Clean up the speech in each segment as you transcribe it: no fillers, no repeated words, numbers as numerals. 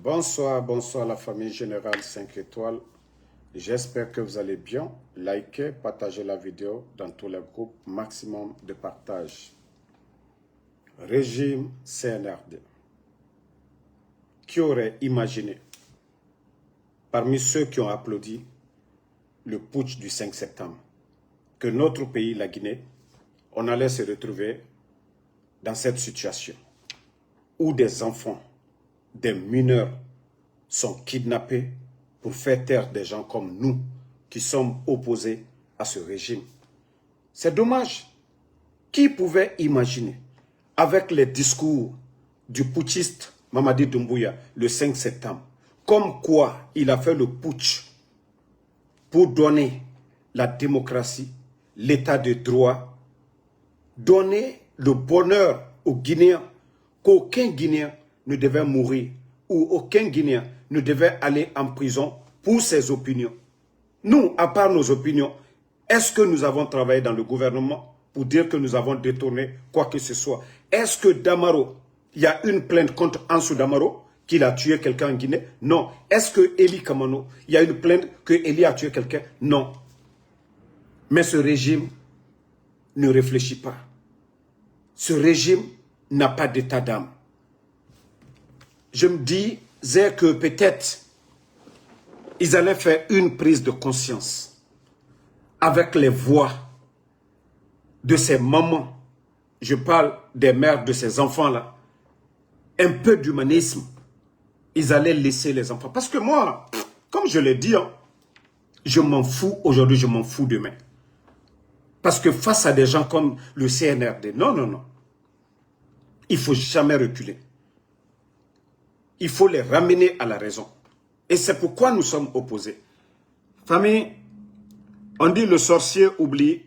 Bonsoir, bonsoir la famille Générale 5 étoiles. J'espère que vous allez bien. Likez, partagez la vidéo dans tous les groupes, maximum de partage. Régime CNRD. Qui aurait imaginé, parmi ceux qui ont applaudi le putsch du 5 septembre, que notre pays, la Guinée, on allait se retrouver dans cette situation où des enfants, des mineurs sont kidnappés pour faire taire des gens comme nous qui sommes opposés à ce régime. C'est dommage. Qui pouvait imaginer, avec les discours du putschiste Mamadi Doumbouya le 5 septembre, comme quoi il a fait le putsch pour donner la démocratie, l'état de droit, donner le bonheur aux Guinéens, qu'aucun Guinéen ne devait mourir ou aucun Guinéen ne devait aller en prison pour ses opinions. Nous, à part nos opinions, est-ce que nous avons travaillé dans le gouvernement pour dire que nous avons détourné quoi que ce soit? Est-ce que Damaro, il y a une plainte contre Ansou Damaro, qu'il a tué quelqu'un en Guinée? Non. Est-ce que Eli Kamano, il y a une plainte que Eli a tué quelqu'un? Non. Mais ce régime ne réfléchit pas. Ce régime n'a pas d'état d'âme. Je me disais que peut-être ils allaient faire une prise de conscience avec les voix de ces mamans. Je parle des mères de ces enfants-là. Un peu d'humanisme. Ils allaient laisser les enfants. Parce que moi, comme je l'ai dit, je m'en fous aujourd'hui, je m'en fous demain. Parce que face à des gens comme le CNRD, non, non, non. Il ne faut jamais reculer. Il faut les ramener à la raison. Et c'est pourquoi nous sommes opposés. Famille, on dit le sorcier oublie,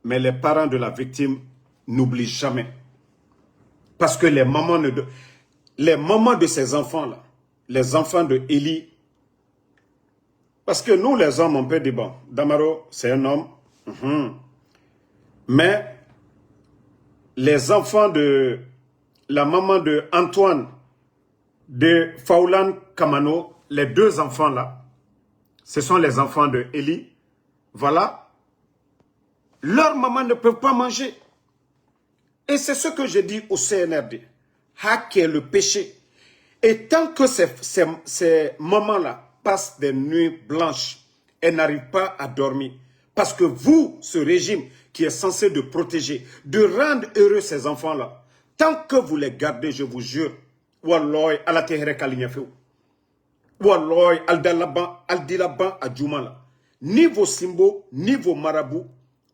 mais les parents de la victime n'oublient jamais. Parce que les mamans de ces enfants-là, les enfants de Eli, parce que nous les hommes, on peut dire, bon, Damaro, c'est un homme, mais les enfants de la maman de Antoine, de Faulan Kamano, les deux enfants-là, ce sont les enfants de Eli. Voilà. Leurs mamans ne peuvent pas manger. Et c'est ce que je dis au CNRD. Hacker le péché. Et tant que ces mamans-là passent des nuits blanches, elles n'arrivent pas à dormir. Parce que vous, ce régime qui est censé de protéger, de rendre heureux ces enfants-là, tant que vous les gardez, je vous jure, Walloy, ala tehere kalignafeu. Walloy, aldilaban adjoumala. Ni vos symboles, ni vos marabouts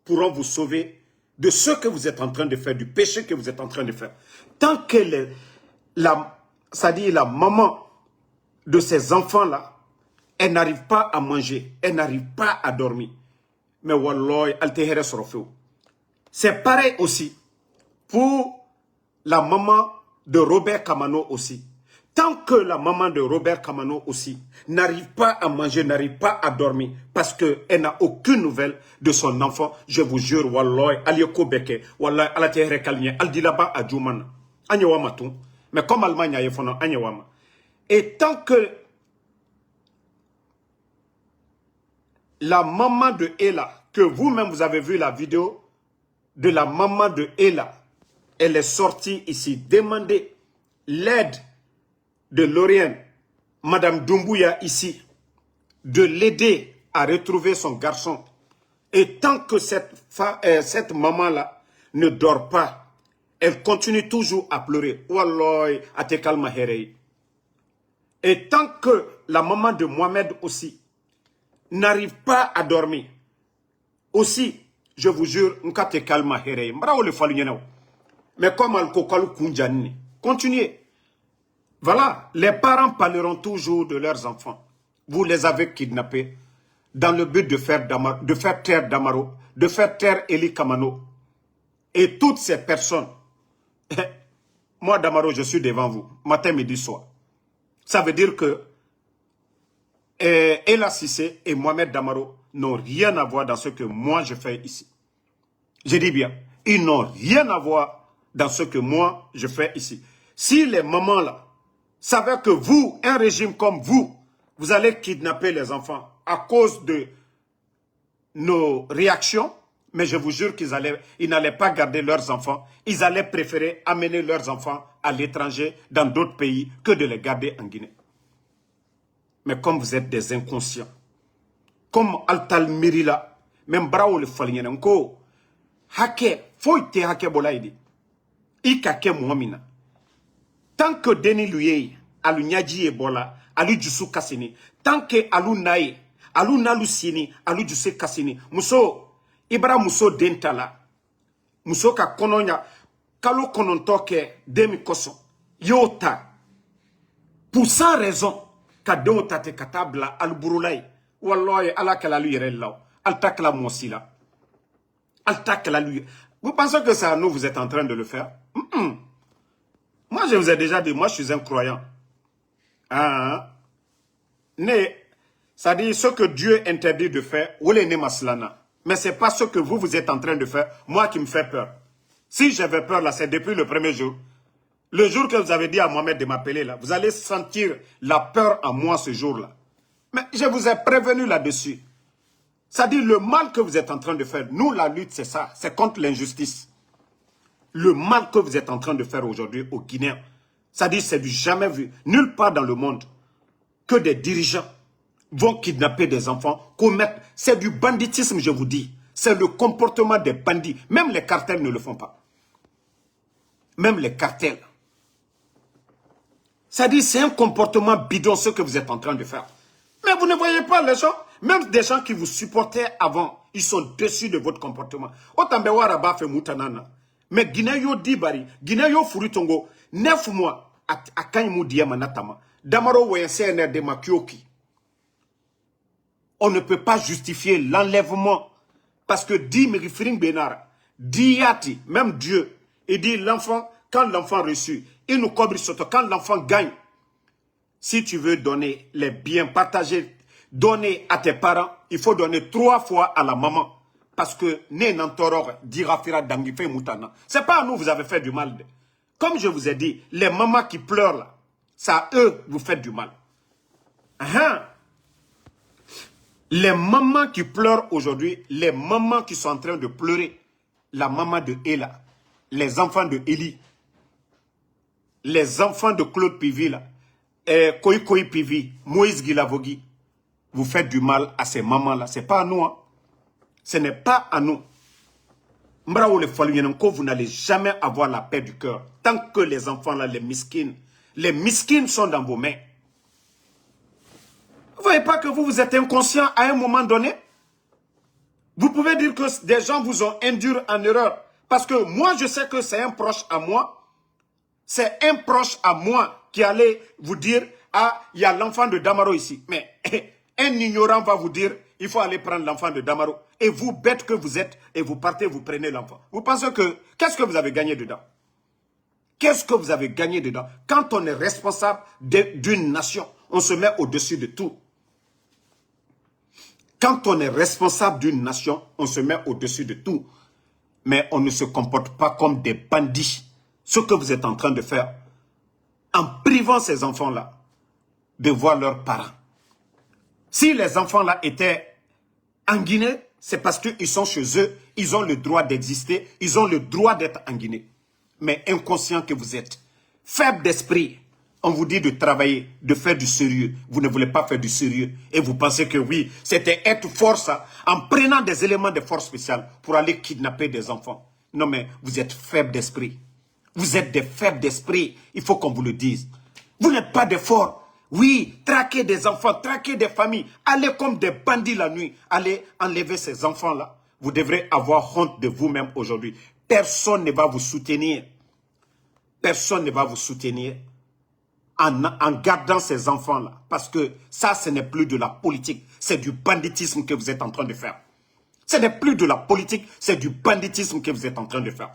pourront vous sauver de ce que vous êtes en train de faire, du péché que vous êtes en train de faire. Tant que la maman de ces enfants-là, elle n'arrive pas à manger, elle n'arrive pas à dormir. Mais walloy, altehere sorofeu. C'est pareil aussi pour la maman de Robert Kamano aussi. Tant que la maman de Robert Kamano aussi n'arrive pas à manger, n'arrive pas à dormir, parce qu'elle n'a aucune nouvelle de son enfant, je vous jure, walloy, alioko beke, walloy, alatere kalinye, aldilaba adjoumana, anyawama tout, mais comme Allemagne a fait anyawama. Et tant que la maman de Ella, que vous-même vous avez vu la vidéo de la maman de Ella, elle est sortie ici demander l'aide de Lorient, Madame Doumbouya ici, de l'aider à retrouver son garçon. Et tant que cette maman-là ne dort pas, elle continue toujours à pleurer. Walloy, atekalma herei. Et tant que la maman de Mohamed aussi n'arrive pas à dormir, aussi, je vous jure, nkatekalma herei. Bravo le falunyena. Mais comme al-kokal kunjani, continuez. Voilà, les parents parleront toujours de leurs enfants. Vous les avez kidnappés dans le but de faire taire Damaro, de faire taire Eli Kamano. Et toutes ces personnes, moi Damaro, je suis devant vous, matin, midi, soir. Ça veut dire que Ella Sissé et Mohamed Damaro n'ont rien à voir dans ce que moi je fais ici. Je dis bien, ils n'ont rien à voir dans ce que moi je fais ici. Si les mamans là, savait que vous, un régime comme vous allez kidnapper les enfants à cause de nos réactions, mais je vous jure qu'ils n'allaient pas garder leurs enfants. Ils allaient préférer amener leurs enfants à l'étranger, dans d'autres pays, que de les garder en Guinée. Mais comme vous êtes des inconscients, comme Altal Mirila, même Brao le Falyenenko, hake, foite hake bolaidi, ikake muamina. Tant que Denis Luye, alu Nyadji Ebola, alu Jusu Kassini, tant que alu Naye, alu Nalusini, alu Jusu Kassini, Muso, Ibra Muso Dentala, Muso ka kononya, kalo konontoke demi koso, yota, pour sans raison, ka deota te katabla al burulay, wallahi ala kala lui yerella, al takla mosila, al takla lui. Vous pensez que ça, nous, vous êtes en train de le faire? Moi, je vous ai déjà dit, moi, je suis un croyant. Ah, ça dit ce que Dieu interdit de faire, mais ce n'est pas ce que vous êtes en train de faire, moi qui me fait peur. Si j'avais peur, là, c'est depuis le premier jour. Le jour que vous avez dit à Mohamed de m'appeler, là, vous allez sentir la peur en moi ce jour-là. Mais je vous ai prévenu là-dessus. Ça dit le mal que vous êtes en train de faire. Nous, la lutte, c'est ça. C'est contre l'injustice. Le mal que vous êtes en train de faire aujourd'hui aux Guinéens, ça dit c'est du jamais vu. Nulle part dans le monde que des dirigeants vont kidnapper des enfants, commettre. C'est du banditisme, je vous dis. C'est le comportement des bandits. Même les cartels ne le font pas. Même les cartels. Ça dit c'est un comportement bidon ce que vous êtes en train de faire. Mais vous ne voyez pas les gens, même des gens qui vous supportaient avant, ils sont déçus de votre comportement. Otambewa Raba fait Moutanana. Mais Guinée yo dibari, Guinée yo furitongo, 9 mois, à Kanymu Diamanatama, Damaro Wensene de Makioki. On ne peut pas justifier l'enlèvement, parce que dit Merifiring Benara, dit Yati, même Dieu, il dit l'enfant, quand l'enfant reçu, il nous cobre surtout, quand l'enfant gagne, si tu veux donner les biens, partager, donner à tes parents, il faut donner 3 fois à la maman. Parce que c'est pas à nous vous avez fait du mal. Comme je vous ai dit, les mamans qui pleurent là, ça à eux vous faites du mal. Les mamans qui pleurent aujourd'hui, les mamans qui sont en train de pleurer, la maman de Ella, les enfants de Eli, les enfants de Claude Pivi là, Koi Pivi, Moïse Guilavogi, vous faites du mal à ces mamans là, c'est pas à nous. Ce n'est pas à nous. Vous n'allez jamais avoir la paix du cœur. Tant que les enfants là, les miskines sont dans vos mains. Vous ne voyez pas que vous êtes inconscient à un moment donné? Vous pouvez dire que des gens vous ont induit en erreur. Parce que moi, je sais que c'est un proche à moi. C'est un proche à moi qui allait vous dire, ah, il y a l'enfant de Damaro ici. Mais un ignorant va vous dire, il faut aller prendre l'enfant de Damaro. Et vous, bête que vous êtes, et vous partez, vous prenez l'enfant. Vous pensez que, qu'est-ce que vous avez gagné dedans? Qu'est-ce que vous avez gagné dedans? Quand on est responsable d'une nation, on se met au-dessus de tout. Quand on est responsable d'une nation, on se met au-dessus de tout. Mais on ne se comporte pas comme des bandits. Ce que vous êtes en train de faire, en privant ces enfants-là de voir leurs parents. Si les enfants-là étaient en Guinée, c'est parce qu'ils sont chez eux, ils ont le droit d'exister, ils ont le droit d'être en Guinée. Mais inconscient que vous êtes, faible d'esprit, on vous dit de travailler, de faire du sérieux. Vous ne voulez pas faire du sérieux. Et vous pensez que oui, c'était être fort ça, en prenant des éléments de force spéciale pour aller kidnapper des enfants. Non mais vous êtes faible d'esprit. Vous êtes des faibles d'esprit, il faut qu'on vous le dise. Vous n'êtes pas des forts. Oui, traquer des enfants, traquer des familles, aller comme des bandits la nuit, aller enlever ces enfants-là. Vous devrez avoir honte de vous-même aujourd'hui. Personne ne va vous soutenir. Personne ne va vous soutenir en gardant ces enfants-là. Parce que ça, ce n'est plus de la politique. C'est du banditisme que vous êtes en train de faire. Ce n'est plus de la politique, c'est du banditisme que vous êtes en train de faire.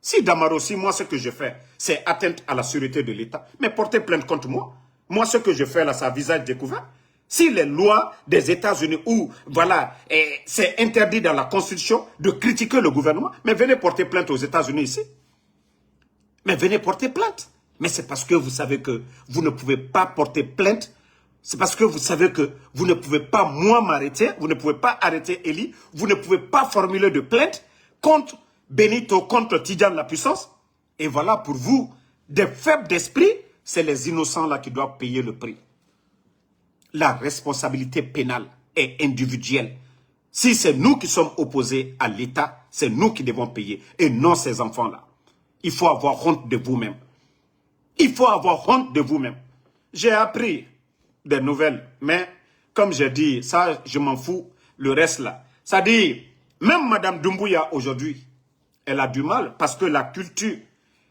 Si Damaro, si moi ce que je fais, c'est atteinte à la sûreté de l'État, mais portez plainte contre moi. Moi, ce que je fais là, c'est à visage découvert. Si les lois des États-Unis, où, voilà, c'est interdit dans la Constitution de critiquer le gouvernement, mais venez porter plainte aux États-Unis ici. Mais venez porter plainte. Mais c'est parce que vous savez que vous ne pouvez pas porter plainte. C'est parce que vous savez que vous ne pouvez pas, moi, m'arrêter. Vous ne pouvez pas arrêter Eli. Vous ne pouvez pas formuler de plainte contre Benito, contre Tidjane la puissance. Et voilà, pour vous, des faibles d'esprit, c'est les innocents là qui doivent payer le prix. La responsabilité pénale est individuelle. Si c'est nous qui sommes opposés à l'État, c'est nous qui devons payer et non ces enfants-là. Il faut avoir honte de vous-même. Il faut avoir honte de vous-même. J'ai appris des nouvelles, mais comme j'ai dit, ça, je m'en fous, le reste là. Ça dit, même Mme Doumbouya aujourd'hui, elle a du mal parce que la culture,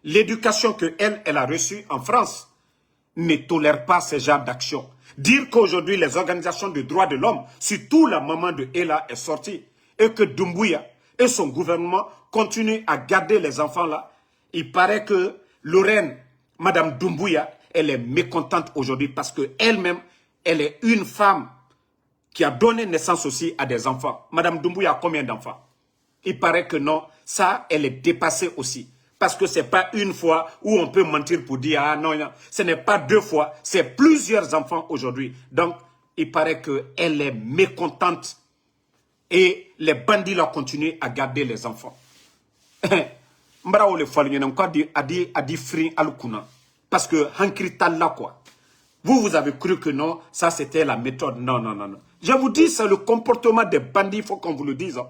l'éducation qu'elle a reçue en France ne tolère pas ce genre d'action. Dire qu'aujourd'hui, les organisations de droits de l'homme, surtout la maman de Ella est sortie, et que Doumbouya et son gouvernement continuent à garder les enfants là, il paraît que Lorraine, Mme Doumbouya, elle est mécontente aujourd'hui parce qu'elle-même, elle est une femme qui a donné naissance aussi à des enfants. Mme Doumbouya a combien d'enfants? Il paraît que non, ça, elle est dépassée aussi. Parce que ce n'est pas une fois où on peut mentir pour dire « Ah non, non. » Ce n'est pas 2 fois, c'est plusieurs enfants aujourd'hui. Donc, il paraît qu'elle est mécontente. Et les bandits là continuent à garder les enfants. Parce que Hankrital là quoi. Vous avez cru que non, ça c'était la méthode. Non, non, non, non. Je vous dis, c'est le comportement des bandits, il faut qu'on vous le dise. Hein.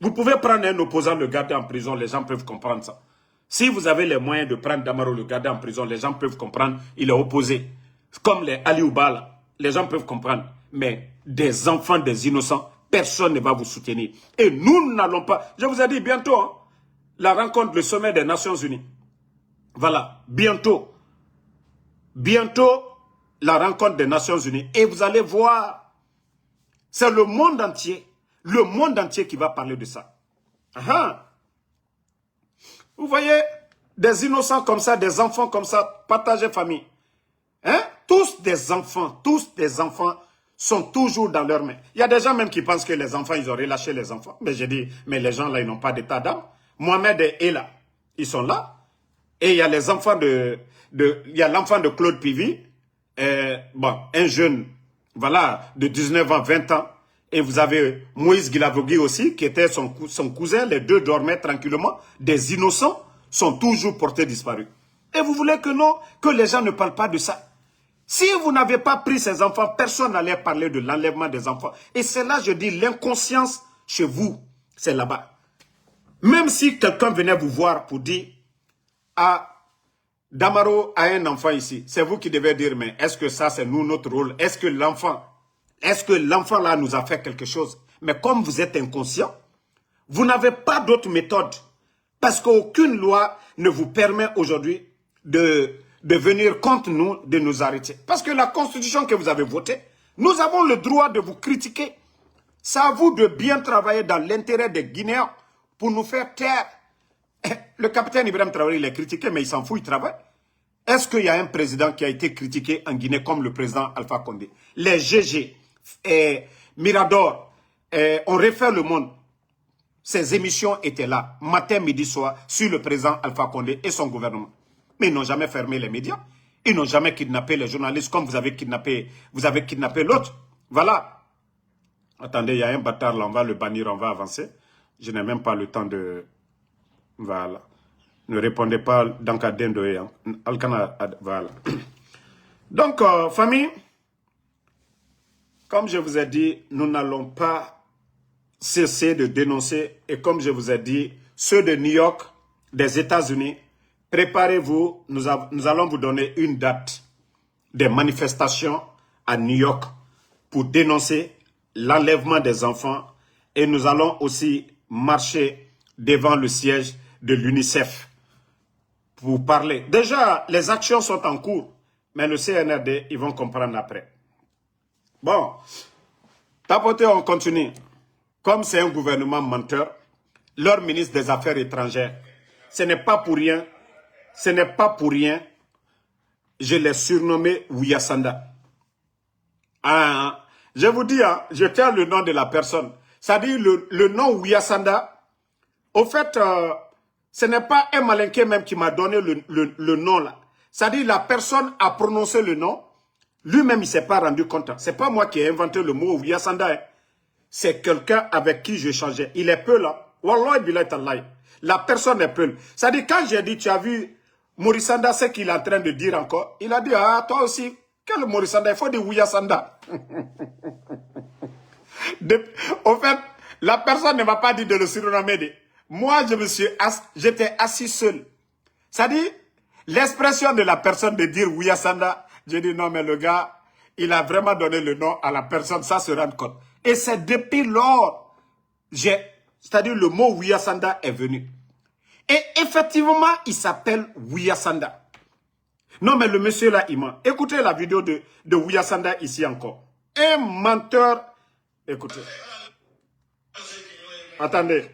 Vous pouvez prendre un opposant, le garder en prison, les gens peuvent comprendre ça. Si vous avez les moyens de prendre Damaro, le garder en prison, les gens peuvent comprendre, il est opposé. Comme les Ali Oubala, les gens peuvent comprendre. Mais des enfants, des innocents, personne ne va vous soutenir. Et nous n'allons pas, je vous ai dit bientôt, hein, la rencontre, le sommet des Nations Unies. Voilà, bientôt. Bientôt, la rencontre des Nations Unies. Et vous allez voir, c'est le monde entier qui va parler de ça. Aha. Vous voyez, des innocents comme ça, des enfants comme ça, partagez famille. Hein? Tous des enfants sont toujours dans leurs mains. Il y a des gens même qui pensent que les enfants, ils ont relâché les enfants. Mais j'ai dit, mais les gens là, ils n'ont pas d'état d'âme. Mohamed et Ella, ils sont là. Et il y a les enfants il y a l'enfant de Claude Pivi, bon, un jeune, voilà, de 19 ans, 20 ans. Et vous avez Moïse Guilavogui aussi, qui était son cousin. Les deux dormaient tranquillement. Des innocents sont toujours portés disparus. Et vous voulez que non, que les gens ne parlent pas de ça. Si vous n'avez pas pris ces enfants, personne n'allait parler de l'enlèvement des enfants. Et c'est là, je dis, l'inconscience chez vous, c'est là-bas. Même si quelqu'un venait vous voir pour dire, ah, Damaro a un enfant ici, c'est vous qui devez dire, mais est-ce que ça, c'est nous, notre rôle? Est-ce que l'enfant là nous a fait quelque chose? Mais comme vous êtes inconscient, vous n'avez pas d'autre méthode. Parce qu'aucune loi ne vous permet aujourd'hui de venir contre nous, de nous arrêter. Parce que la constitution que vous avez votée, nous avons le droit de vous critiquer. C'est à vous de bien travailler dans l'intérêt des Guinéens pour nous faire taire. Le capitaine Ibrahim Traoré, il est critiqué, mais il s'en fout, il travaille. Est-ce qu'il y a un président qui a été critiqué en Guinée comme le président Alpha Condé? Les GG, Mirador, on refait le monde. Ces émissions étaient là, matin, midi, soir, sur le président Alpha Condé et son gouvernement. Mais ils n'ont jamais fermé les médias. Ils n'ont jamais kidnappé les journalistes comme vous avez kidnappé l'autre. Voilà. Attendez, il y a un bâtard là, on va le bannir, on va avancer. Je n'ai même pas le temps de... Voilà. Ne répondez pas dans le d'Endoé. Voilà. Donc, famille, comme je vous ai dit, nous n'allons pas cesser de dénoncer. Et comme je vous ai dit, ceux de New York, des États-Unis, préparez-vous. Nous allons vous donner une date des manifestations à New York pour dénoncer l'enlèvement des enfants. Et nous allons aussi marcher devant le siège de l'UNICEF pour parler. Déjà, les actions sont en cours, mais le CNRD, ils vont comprendre après. Bon, tapoter, on continue. Comme c'est un gouvernement menteur, leur ministre des Affaires étrangères, ce n'est pas pour rien, je l'ai surnommé Ouyasanda. Ah, je vous dis, hein, je tiens le nom de la personne. Ça dit le nom Ouyasanda. Au fait, ce n'est pas un malinqué même qui m'a donné le nom là. C'est-à-dire la personne a prononcé le nom, lui-même il ne s'est pas rendu compte. Ce n'est pas moi qui ai inventé le mot Ouya Sanda. Hein. C'est quelqu'un avec qui je changeais. Il est peu là. Wallah billahi tallahi. La personne est peu. C'est-à-dire quand j'ai dit, tu as vu Maurice Sanda, ce qu'il est en train de dire encore, il a dit, ah toi aussi, quel Maurice Sanda, il faut dire Ouya Sanda. Au fait, la personne ne m'a pas dit de le surnommer. Moi, j'étais assis seul. C'est-à-dire, l'expression de la personne de dire Ouya Sanda, j'ai dit non, mais le gars, il a vraiment donné le nom à la personne, ça se rend compte. Et c'est depuis lors, c'est-à-dire le mot Ouya Sanda est venu. Et effectivement, il s'appelle Ouya Sanda. Non, mais le monsieur là, il ment. Écoutez la vidéo de Ouya Sanda ici encore. Un menteur. Écoutez. Attendez.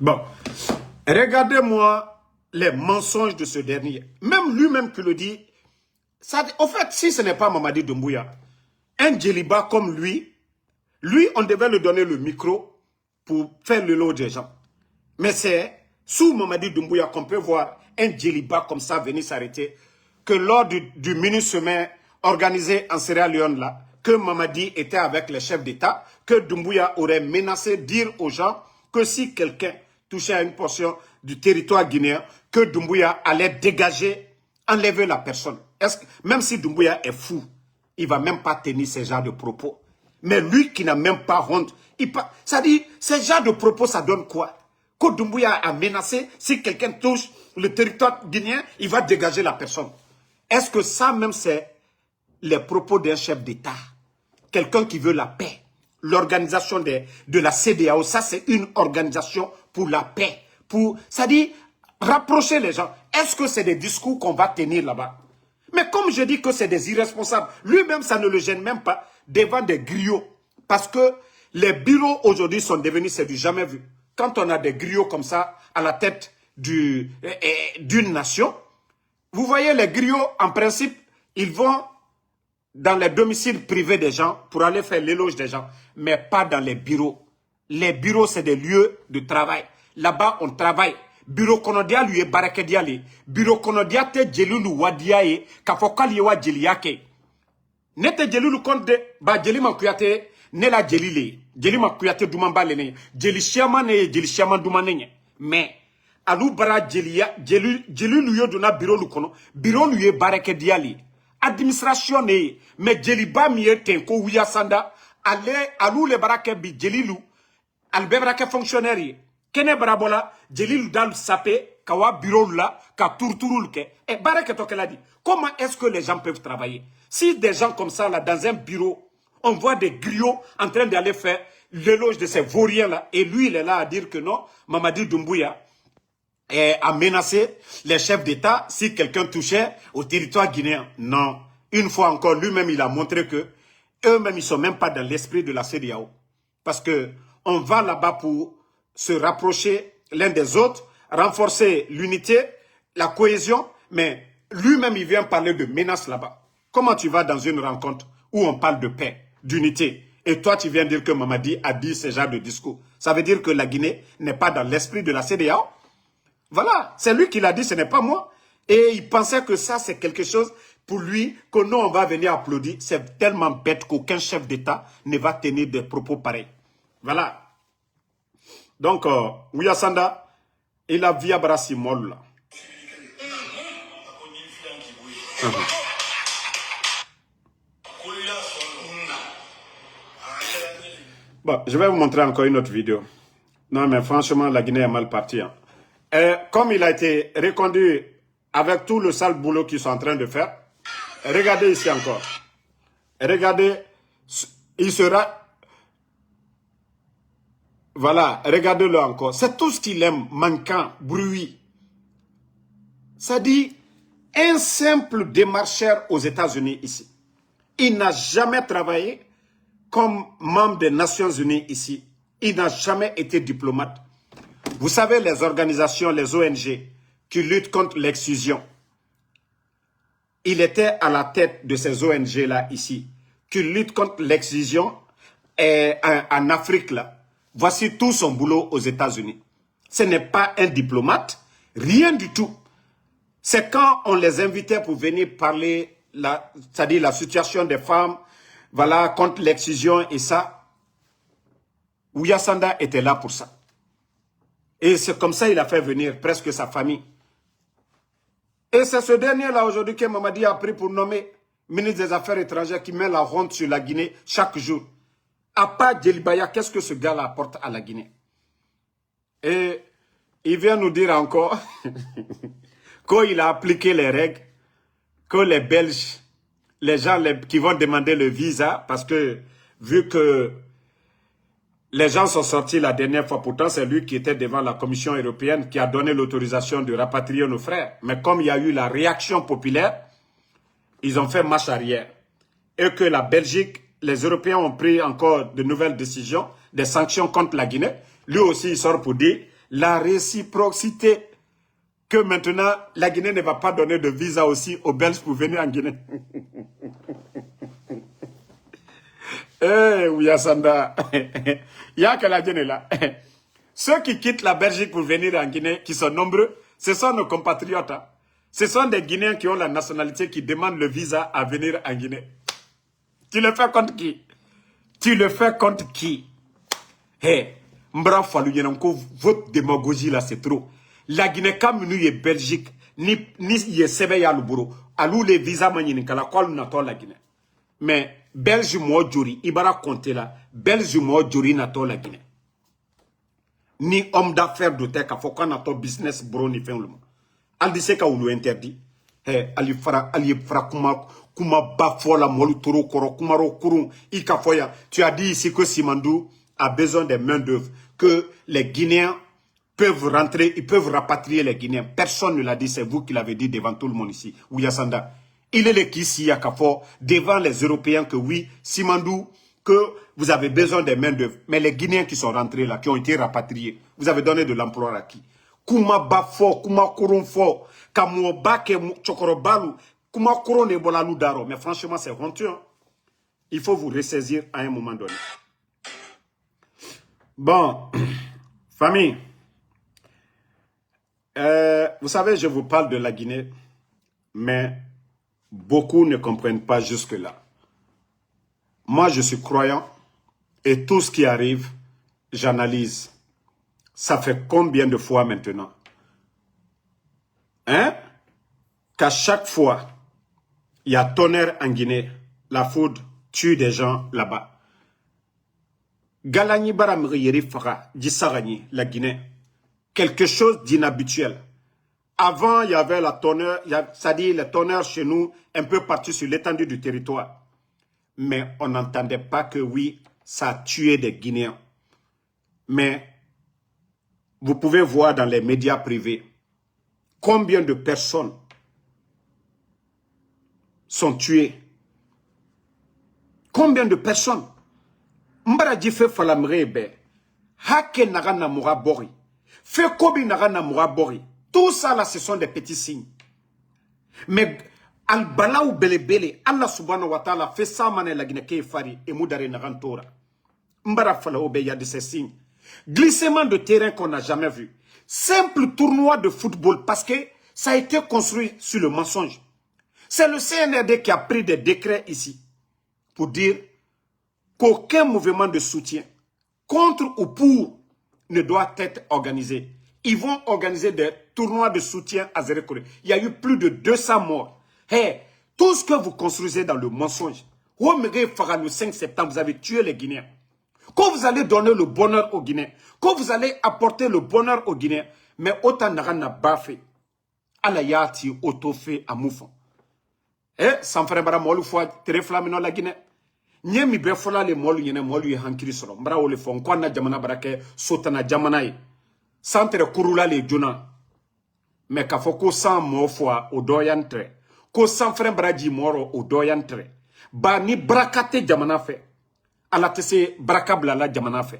Bon, regardez-moi les mensonges de ce dernier. Même lui-même qui le dit. Ça, au fait, si ce n'est pas Mamadi Doumbouya, un djeliba comme lui, on devait lui donner le micro pour faire le lot des gens. Mais c'est sous Mamadi Doumbouya qu'on peut voir un djeliba comme ça venir s'arrêter, que lors du mini-sommet organisé en Sierra Leone là, que Mamadi était avec les chefs d'État, que Doumbouya aurait menacé dire aux gens que si quelqu'un touchait à une portion du territoire guinéen, que Doumbouya allait dégager, enlever la personne. Même si Doumbouya est fou, il ne va même pas tenir ce genre de propos. Mais lui qui n'a même pas honte, ça dit, ce genre de propos, ça donne quoi? Que Doumbouya a menacé, si quelqu'un touche le territoire guinéen, il va dégager la personne. Est-ce que ça même c'est les propos d'un chef d'État? Quelqu'un qui veut la paix. L'organisation de la CEDEAO, ça c'est une organisation pour la paix. Ça dit, rapprocher les gens. Est-ce que c'est des discours qu'on va tenir là-bas? Mais comme je dis que c'est des irresponsables, lui-même ça ne le gêne même pas devant des griots. Parce que les bureaux aujourd'hui sont devenus, c'est du jamais vu. Quand on a des griots comme ça à la tête d'une nation, vous voyez les griots, en principe, ils vont dans les domiciles privés des gens pour aller faire l'éloge des gens, mais pas dans les bureaux. Les bureaux, c'est des lieux de travail. Là-bas, on travaille. Bureau konodia lui est barakediali. Bureau konodia te jelulu wadiaye, kafokali wa jeliake. Nete jelulu konde, ba jelima kuyate, ne la jelile. Jelima kuyate dumamba lene. Jeli shiama ne, jeli shiama dumane. Mais, alou bara jelia, jelulu yoduna bureau lukono, bureau lui est barakediali. Administration ne, mais jeliba miye tenko Ouya Sanda, alou le barake bi jelilu, albe barake fonctionnaire. Kene barabola, jelilu dal sapé, kawa bureau la, ka tourtourul ke. Et barake toke l'a dit. Comment est-ce que les gens peuvent travailler? Si des gens comme ça, là, dans un bureau, on voit des griots en train d'aller faire l'éloge de ces vauriens-là, et lui, il est là à dire que non, Mamadi Doumbouya a menacé les chefs d'État si quelqu'un touchait au territoire guinéen. Non. Une fois encore, lui-même, il a montré que eux-mêmes, ils ne sont même pas dans l'esprit de la CEDEAO. Parce que on va là-bas pour se rapprocher l'un des autres, renforcer l'unité, la cohésion, mais lui-même, il vient parler de menaces là-bas. Comment tu vas dans une rencontre où on parle de paix, d'unité, et toi, tu viens dire que Mamadi a dit ce genre de discours? Ça veut dire que la Guinée n'est pas dans l'esprit de la CEDEAO? Voilà, c'est lui qui l'a dit, ce n'est pas moi. Et il pensait que ça, c'est quelque chose pour lui, que nous, on va venir applaudir. C'est tellement bête qu'aucun chef d'État ne va tenir des propos pareils. Voilà. Donc, Ouya Sanda, il a via Brassi Molle. Bon, je vais vous montrer encore une autre vidéo. Non, mais franchement, la Guinée est mal partie. Hein. Et comme il a été reconduit avec tout le sale boulot qu'ils sont en train de faire, regardez ici encore. Regardez, il sera... Voilà, regardez-le encore. C'est tout ce qu'il aime, manquant, bruit. Ça dit, un simple démarcheur aux États-Unis ici. Il n'a jamais travaillé comme membre des Nations Unies ici. Il n'a jamais été diplomate. Vous savez, les organisations, les ONG qui luttent contre l'exclusion. Il était à la tête de ces ONG-là ici, qui luttent contre l'exclusion en Afrique là. Voici tout son boulot aux États-Unis. Ce n'est pas un diplomate, rien du tout. C'est quand on les invitait pour venir parler, c'est-à-dire la situation des femmes, voilà, contre l'exclusion et ça. Ouya Sanda était là pour ça. Et c'est comme ça qu'il a fait venir presque sa famille. Et c'est ce dernier-là aujourd'hui que Mamadi a pris pour nommer ministre des Affaires étrangères qui met la honte sur la Guinée chaque jour. À part Djelibaya, qu'est-ce que ce gars-là apporte à la Guinée? Et il vient nous dire encore qu'il a appliqué les règles, que les Belges, les gens qui vont demander le visa, parce que vu que les gens sont sortis la dernière fois, pourtant c'est lui qui était devant la Commission européenne qui a donné l'autorisation de rapatrier nos frères. Mais comme il y a eu la réaction populaire, ils ont fait marche arrière. Et que la Belgique, les Européens ont pris encore de nouvelles décisions, des sanctions contre la Guinée. Lui aussi, il sort pour dire la réciprocité, que maintenant, la Guinée ne va pas donner de visa aussi aux Belges pour venir en Guinée. Eh, Ouya Sanda, il y a que la Guinée là. Ceux qui quittent la Belgique pour venir en Guinée, qui sont nombreux, ce sont nos compatriotes. Hein. Ce sont des Guinéens qui ont la nationalité qui demandent le visa à venir en Guinée. Tu le fais contre qui? Tu le fais contre qui? Hé, Mbra Falou Yenanko, votre démagogie là, c'est trop. La Guinée, comme nous, est Belgique, ni y est Sébeya Luburo, alou les visas maninika, la quoi nous la Guinée. Mais Belge moi juri, Ibara compter là, Belge moi juri nato la Guinée. Ni homme d'affaires de terre, faut qu'on a ton business bro ni fait le mot. Al dit ka ou interdit. Hé, ali fara kuma bafola molu toro koro kumaro kurun ikafoya. Tu as dit ici que Simandou a besoin des mains d'œuvre, que les Guinéens peuvent rentrer, ils peuvent rapatrier les Guinéens. Personne ne l'a dit, c'est vous qui l'avez dit devant tout le monde ici. Ouya Sanda. Il est le Kissi Akafo devant les Européens que oui, Simandou, que vous avez besoin des mains d'œuvre. Mais les Guinéens qui sont rentrés là, qui ont été rapatriés, vous avez donné de l'emploi à qui? Kuma Bafo, Kuma Kurunfo, Kamuo Bake, Chokorobalu, Kuma Kurone Bolalou Daro. Mais franchement, c'est honteux. Hein? Il faut vous ressaisir à un moment donné. Bon, famille, vous savez, je vous parle de la Guinée, mais beaucoup ne comprennent pas jusque-là. Moi, je suis croyant et tout ce qui arrive, j'analyse. Ça fait combien de fois maintenant? Hein? Qu'à chaque fois, il y a tonnerre en Guinée, la foudre tue des gens là-bas. Galani Baramri Fara, Dissarani, la Guinée. Quelque chose d'inhabituel. Avant, il y avait la tonnerre, c'est-à-dire les tonnerres chez nous, un peu partout sur l'étendue du territoire. Mais on n'entendait pas que oui, ça a tué des Guinéens. Mais vous pouvez voir dans les médias privés combien de personnes sont tuées. Combien de personnes? Mbaraji fait falamrebe. Hake nagana mourabori. Fait kobi nagana mourabori. Tout ça là, ce sont des petits signes. Mais al-bala ou belebele, Allah subhanahu wa ta'ala fait ça mané la Guinée qui fari et moudare nagantora. Mbara fala obe, il y a de ces signes. Glissement de terrain qu'on n'a jamais vu. Simple tournoi de football parce que ça a été construit sur le mensonge. C'est le CNRD qui a pris des décrets ici pour dire qu'aucun mouvement de soutien contre ou pour ne doit être organisé. Ils vont organiser des tournois de soutien à Zérekore. Il y a eu plus de 200 morts. Hey, tout ce que vous construisez dans le mensonge, le 5 septembre, vous avez tué les Guinéens. Quand vous allez donner le bonheur aux Guinéens, quand vous allez apporter le bonheur aux Guinéens, mais autant n'a pas fait. Alayati autofé à moufon. Eh, sans frère bara molu fois très flamino la Guinée. Nyemi be fola le molu yene molu hankiri soro. Mbra ole fon kwa na jamana barake sotana jamana yi. Santere kurula le jona. Mais ka foko sans mo fois au doyantre. Ko sans frère bara di moro au doyantre. Ba ni brakate jamana fait. ala tese barakabla la jamana fe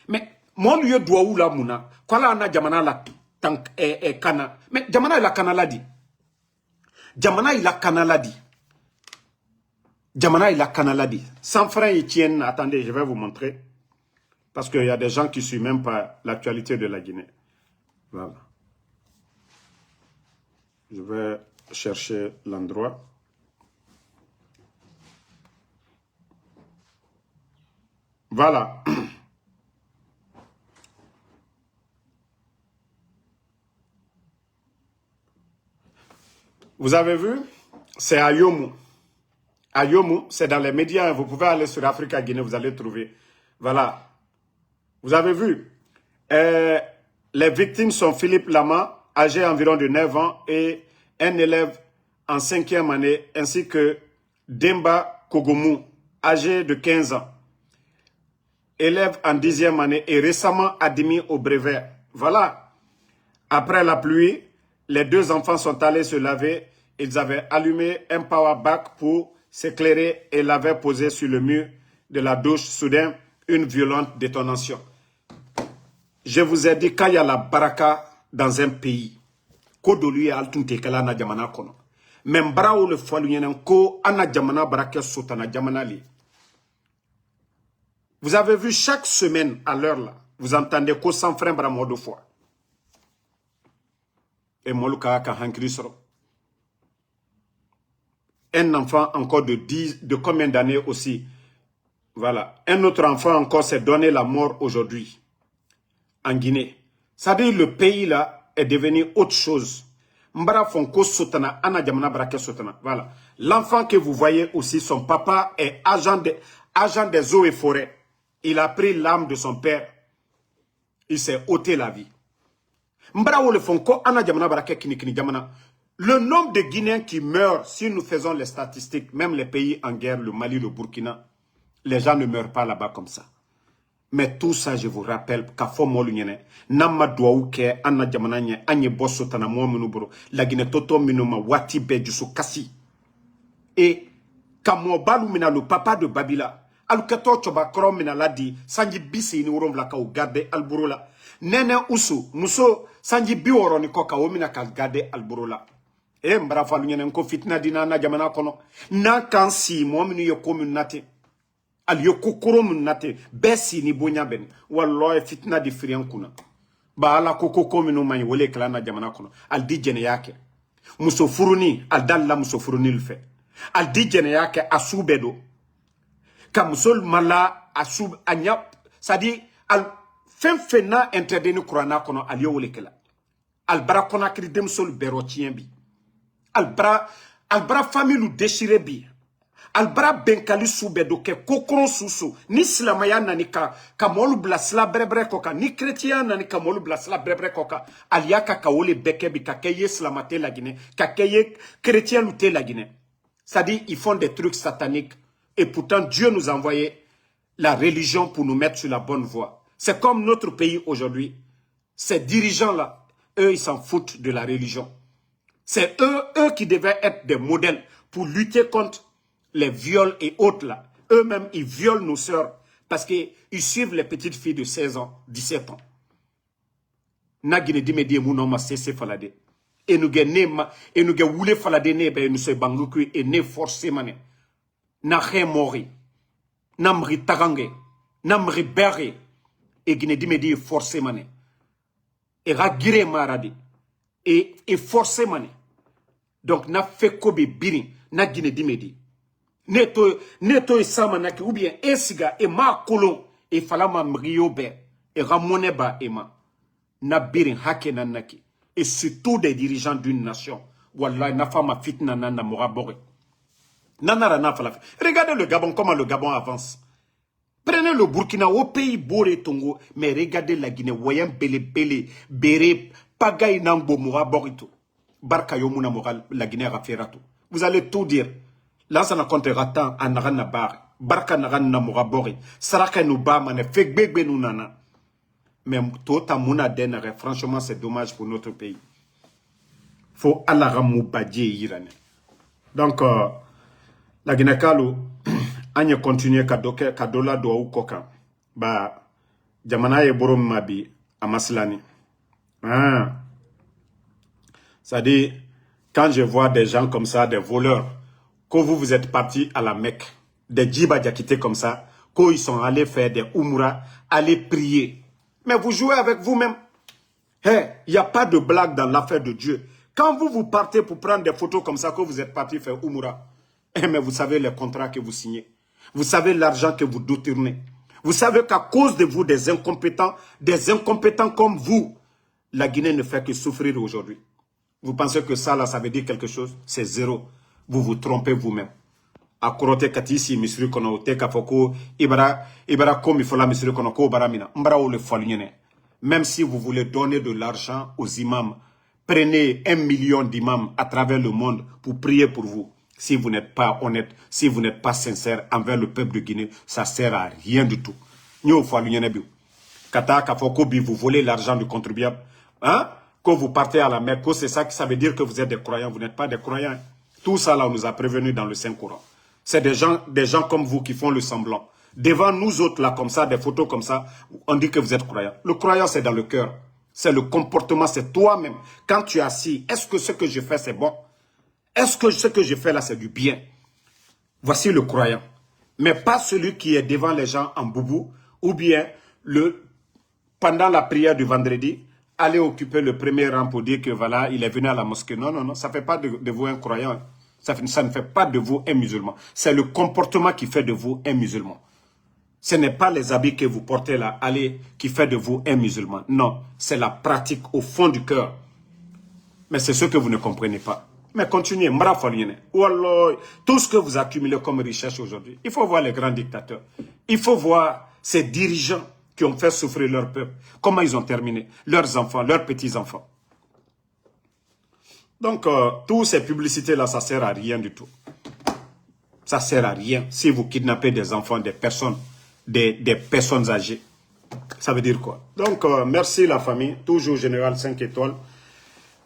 mais mon lieu doit ou la muna kwala na jamana la tank kana mais jamana ila kana la di jamana ila kana la di jamana ila kana la di sans frein et tienne. Attendez, je vais vous montrer parce qu'il y a des gens qui suivent même pas l'actualité de la Guinée. Voilà, je vais chercher l'endroit. Voilà. Vous avez vu? C'est à Yomu. À Yomu, c'est dans les médias. Vous pouvez aller sur Africa Guinée, vous allez trouver. Voilà. Vous avez vu? Les victimes sont Philippe Lama, âgé environ de 9 ans, et un élève en 5e année, ainsi que Demba Kogomu, âgé de 15 ans. Élève en 10e année et récemment admis au brevet. Voilà. Après la pluie, les deux enfants sont allés se laver. Ils avaient allumé un power bank pour s'éclairer et l'avaient posé sur le mur de la douche. Soudain, une violente détonation. Je vous ai dit, quand il y a la baraka dans un pays, kodolu ya altunte kala na jamana kono. Même brao le foalunyen ko ana jamana baraka sotana jamana li. Vous avez vu chaque semaine à l'heure là, vous entendez ko sans frein bramo deux fois. Et moluka ka hankri soro. Un enfant encore de combien d'années aussi. Voilà. Un autre enfant encore s'est donné la mort aujourd'hui. En Guinée. C'est-à-dire le pays là est devenu autre chose. Mbara fonko sotana, ana jamana barake sotana. Voilà. L'enfant que vous voyez aussi, son papa est agent des eaux et forêts. Il a pris l'âme de son père. Il s'est ôté la vie. Mbara le fonko, ana jamana barake kini jamana. Le nombre de Guinéens qui meurent, si nous faisons les statistiques, même les pays en guerre, le Mali, le Burkina, les gens ne meurent pas là-bas comme ça. Mais tout ça, je vous rappelle, qu'à fond molunyene, nama douaouke, anna jamananye, anye bosso tana mominubro, la Guinée toto minuma wati bejusu kasi. Et, kamo balu mina le papa de Babila, alukato choba krom mina ladi, sanji bisi ni urom la ka ou garde alburola. Nene usu, muso, sanji biworo ni koka omina ka garde alburola. E mbara falunyene nko fitna dina na jamana kono. Na kansi mominu yo komunate. Al yo kokoro munate besi ni bonya ben wallahi fitna di firian kuna ba ala koko kominu man wole kala na jamana kono al di jene yake muso furuni al dalla muso furuni lfe al di jene yake asubedo ka musol mala asub anya sadi al fena interdeni qur'ana kono al yo wole kala al bara kona kri dem sol berotien bi al bara famille déchiré bi albara benkali subedo ke kokron susu ni silamaya nani ka molu blasla brebre koka ni chrétien nani ka molu blasla brebre koka aliaka ka wole bekebi ka keye slamate la Guinée ka keye chrétien lutter la Guinée. Ça dit ils font des trucs sataniques et pourtant Dieu nous a envoyé la religion pour nous mettre sur la bonne voie. C'est comme notre pays aujourd'hui. Ces dirigeants là, eux ils s'en foutent de la religion. C'est eux qui devaient être des modèles pour lutter contre les viols et autres là. Eux-mêmes, ils violent nos sœurs parce qu'ils suivent les petites filles de 16 ans, 17 ans. Nagine dimedi mounoma cessé falade. Et nous gagnons, et nous gagnons falade ne nous se bangoku et ne forcé mané. Na re mori. Namri tarange. Namri berre. Et guine dimedi forcé mané. Et ragire maradi. Et forcé mané. Donc na fait kobe biri. Na guine dimedi. Neto e samanaki ou bien esiga e ma kolo e falama mriobe e ramoneba ema na birin hake nanaki et surtout des dirigeants d'une nation wallahi na fama fitna nana morabore nanara na fala. Regardez le Gabon, comment le Gabon avance. Prenez le Burkina au pays Boré Tongo, mais regardez la Guinée voyant bele bere pagay nambo moraborito barka yomuna moral la Guinée raferato. Vous allez tout dire. Là, ça n'a compté ratan à Narana bar, barka Narana morabori, saraka nous ba mane fekbegbe nous nana. Mais tota mouna denere, franchement, c'est dommage pour notre pays. Faut alaramou badje irane. Donc, la Guinée-Kalou, Anya continue kadola do ou koka. Ba, jamana ye borom mabi, amaslani. Ah. Ça dit, quand je vois des gens comme ça, des voleurs, que vous êtes partis à la Mecque, des djiba diakités comme ça, qu'ils sont allés faire des umrah, aller prier. Mais vous jouez avec vous-même. Il n'y a pas de blague dans l'affaire de Dieu. Quand vous partez pour prendre des photos comme ça, que vous êtes parti faire umrah, mais vous savez les contrats que vous signez. Vous savez l'argent que vous détournez. Vous savez qu'à cause de vous, des incompétents comme vous, la Guinée ne fait que souffrir aujourd'hui. Vous pensez que ça, là, ça veut dire quelque chose? C'est zéro. Vous vous trompez vous-même. A korote katisi misri kono te kafoko ibara komi fola misri kono ko baramina mbara ou le falunyene. Même si vous voulez donner de l'argent aux imams, prenez 1 million d'imams à travers le monde pour prier pour vous. Si vous n'êtes pas honnête, si vous n'êtes pas sincère envers le peuple de Guinée, ça sert à rien du tout. Nyo falunyene biu. Kata kafoko bi vous volez l'argent du contribuable, hein? Quand vous partez à la Mecque, c'est ça que ça veut dire que vous êtes des croyants, vous n'êtes pas des croyants. Tout ça là on nous a prévenus dans le Saint-Coran. C'est des gens comme vous qui font le semblant. Devant nous autres, là, comme ça, des photos comme ça, on dit que vous êtes croyant. Le croyant, c'est dans le cœur. C'est le comportement, c'est toi-même. Quand tu es assis, est-ce que ce que je fais, c'est bon? Est-ce que ce que je fais là, c'est du bien? Voici le croyant. Mais pas celui qui est devant les gens en boubou, ou bien pendant la prière du vendredi, aller occuper le premier rang pour dire que voilà, il est venu à la mosquée. Non, non, non, ça ne fait pas de vous un croyant. Ça ne fait pas de vous un musulman. C'est le comportement qui fait de vous un musulman. Ce n'est pas les habits que vous portez là, allez, qui fait de vous un musulman. Non, c'est la pratique au fond du cœur. Mais c'est ce que vous ne comprenez pas. Mais continuez, tout ce que vous accumulez comme richesse aujourd'hui, il faut voir les grands dictateurs. Il faut voir ces dirigeants qui ont fait souffrir leur peuple. Comment ils ont terminé, leurs enfants, leurs petits-enfants. Donc, toutes ces publicités-là, ça ne sert à rien du tout. Ça ne sert à rien. Si vous kidnappez des enfants, des personnes âgées, ça veut dire quoi? Donc, merci la famille. Toujours Général 5 étoiles.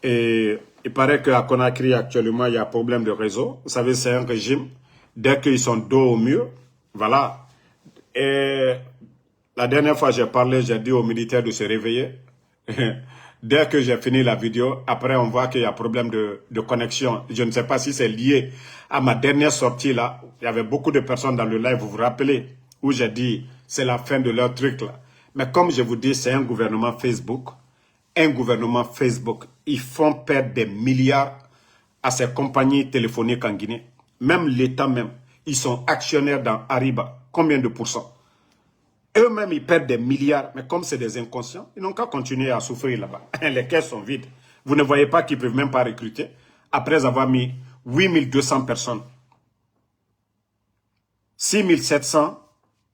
Et il paraît qu'à Conakry, actuellement, il y a un problème de réseau. Vous savez, c'est un régime. Dès qu'ils sont dos au mur, voilà. Et la dernière fois, j'ai parlé, j'ai dit aux militaires de se réveiller. Dès que j'ai fini la vidéo, après on voit qu'il y a problème de connexion. Je ne sais pas si c'est lié à ma dernière sortie là. Il y avait beaucoup de personnes dans le live, vous vous rappelez, où j'ai dit c'est la fin de leur truc là. Mais comme je vous dis, c'est un gouvernement Facebook. Un gouvernement Facebook. Ils font perdre des milliards à ces compagnies téléphoniques en Guinée. Même l'État même. Ils sont actionnaires dans Ariba. Combien de pourcents? Eux-mêmes, ils perdent des milliards. Mais comme c'est des inconscients, ils n'ont qu'à continuer à souffrir là-bas. Les caisses sont vides. Vous ne voyez pas qu'ils ne peuvent même pas recruter. Après avoir mis 8200 personnes. 6700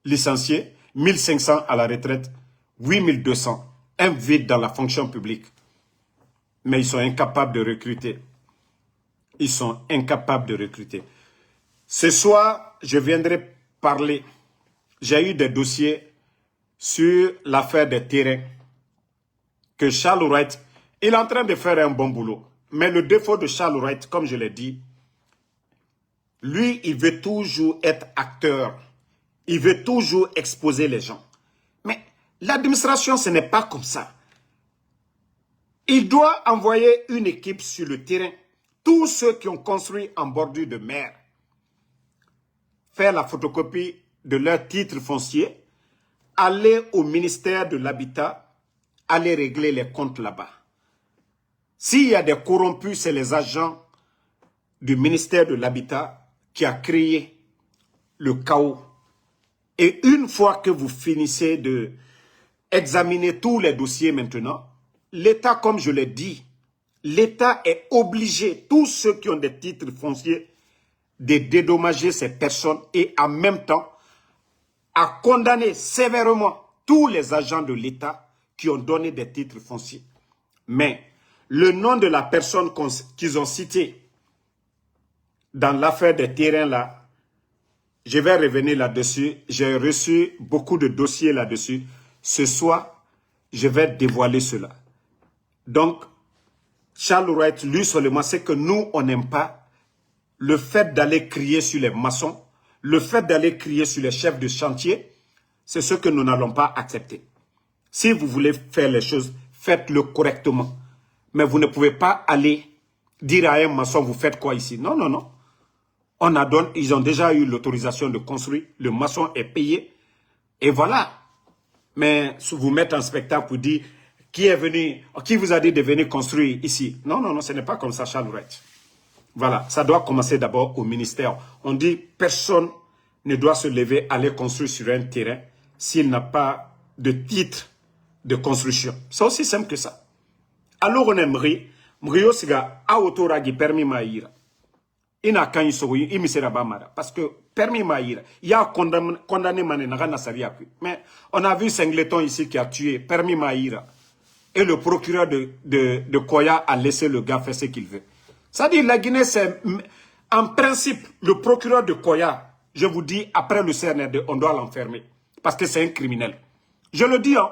licenciés. 1500 à la retraite. 8200. Un vide dans la fonction publique. Mais ils sont incapables de recruter. Ils sont incapables de recruter. Ce soir, je viendrai parler. J'ai eu des dossiers sur l'affaire des terrains que Charles Wright, il est en train de faire un bon boulot. Mais le défaut de Charles Wright, comme je l'ai dit, lui, il veut toujours être acteur. Il veut toujours exposer les gens. Mais l'administration, ce n'est pas comme ça. Il doit envoyer une équipe sur le terrain. Tous ceux qui ont construit en bordure de mer, faire la photocopie de leur titre foncier, aller au ministère de l'Habitat, aller régler les comptes là-bas. S'il y a des corrompus, c'est les agents du ministère de l'Habitat qui a créé le chaos. Et une fois que vous finissez de examiner tous les dossiers maintenant, l'État, comme je l'ai dit, l'État est obligé, tous ceux qui ont des titres fonciers, de dédommager ces personnes et en même temps à condamner sévèrement tous les agents de l'État qui ont donné des titres fonciers. Mais le nom de la personne qu'ils ont cité dans l'affaire des terrains là, je vais revenir là-dessus. J'ai reçu beaucoup de dossiers là-dessus. Ce soir, je vais dévoiler cela. Donc, Charles Wright, lui seulement, c'est que nous, on n'aime pas le fait d'aller crier sur les maçons, le fait d'aller crier sur les chefs de chantier, c'est ce que nous n'allons pas accepter. Si vous voulez faire les choses, faites-le correctement. Mais vous ne pouvez pas aller dire à un maçon, vous faites quoi ici? Non, non, non. Ils ont déjà eu l'autorisation de construire. Le maçon est payé. Et voilà. Mais vous mettez en spectacle pour dire, qui vous a dit de venir construire ici? Non, non, non, ce n'est pas comme ça, Charles Wright. Voilà, ça doit commencer d'abord au ministère. On dit, personne ne doit se lever, aller construire sur un terrain s'il n'a pas de titre de construction. C'est aussi simple que ça. Alors on aimerait, Mrio Siga, a autoragi permis maïra. Ina kan yisogo, il misera bamara. Parce que permis maïra, il y a condamné Manenaga Nassaria. Mais on a vu Singleton ici qui a tué permis maïra. Et le procureur de Koya a laissé le gars faire ce qu'il veut. Ça dit, la Guinée, c'est en principe, le procureur de Koya, je vous dis, après le CNRD, on doit l'enfermer. Parce que c'est un criminel. Je le dis, hein,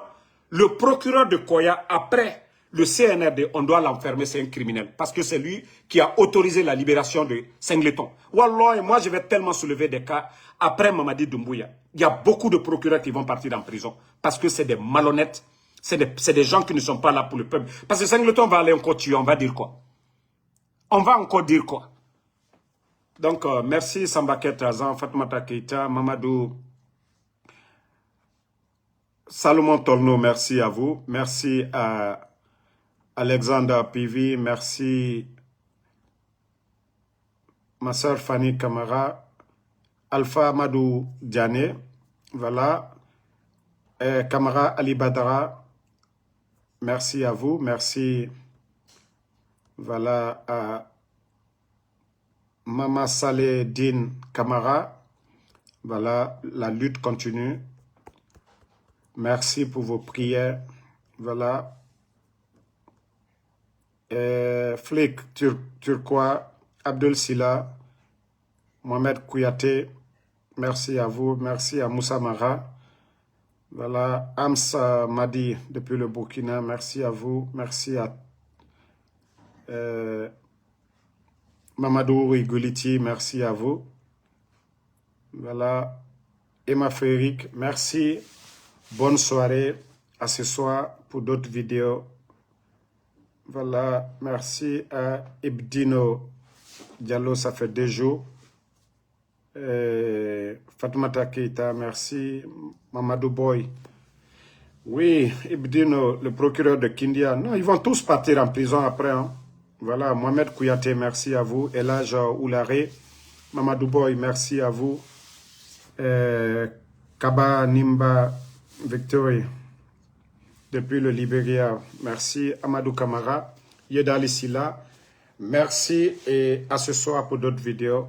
le procureur de Koya, après le CNRD, on doit l'enfermer, c'est un criminel. Parce que c'est lui qui a autorisé la libération de Singleton. Wallah, moi, je vais tellement soulever des cas après Mamadi Doumbouya. Il y a beaucoup de procureurs qui vont partir en prison. Parce que c'est des malhonnêtes. C'est des gens qui ne sont pas là pour le peuple. Parce que Singleton va aller encore tuer, on va dire quoi? On va encore dire quoi? Donc, merci Sambaket Azan, Fatmata Keita, Mamadou, Salomon Tolno, merci à vous. Merci à Alexander Pivi, merci ma soeur Fanny Kamara, Alpha Madou Diane, voilà, Kamara Ali Badara, merci à vous, merci, voilà, à Mama Saleh Din Kamara, voilà, la lutte continue. Merci pour vos prières, voilà. Flick Turquois, Abdel Silla, Mohamed Kouyaté, merci à vous, merci à Moussa Mara, voilà, Amsa Madi depuis le Burkina, merci à vous, merci à Mamadou Igoliti, merci à vous, voilà, Emma Frédéric, merci, bonne soirée, à ce soir pour d'autres vidéos. Voilà, merci à Ibdino Diallo, ça fait 2 jours. Fatoumata Keita, merci. Mamadou Boy. Oui, Ibdino, le procureur de Kindia. Non, ils vont tous partir en prison après. Hein. Voilà, Mohamed Kouyaté, merci à vous. Elage Oulare. Mamadou Boy, merci à vous. Kaba Nimba Victory. Depuis le Libéria, merci. Amadou Kamara, Yedali Silla, merci et à ce soir pour d'autres vidéos.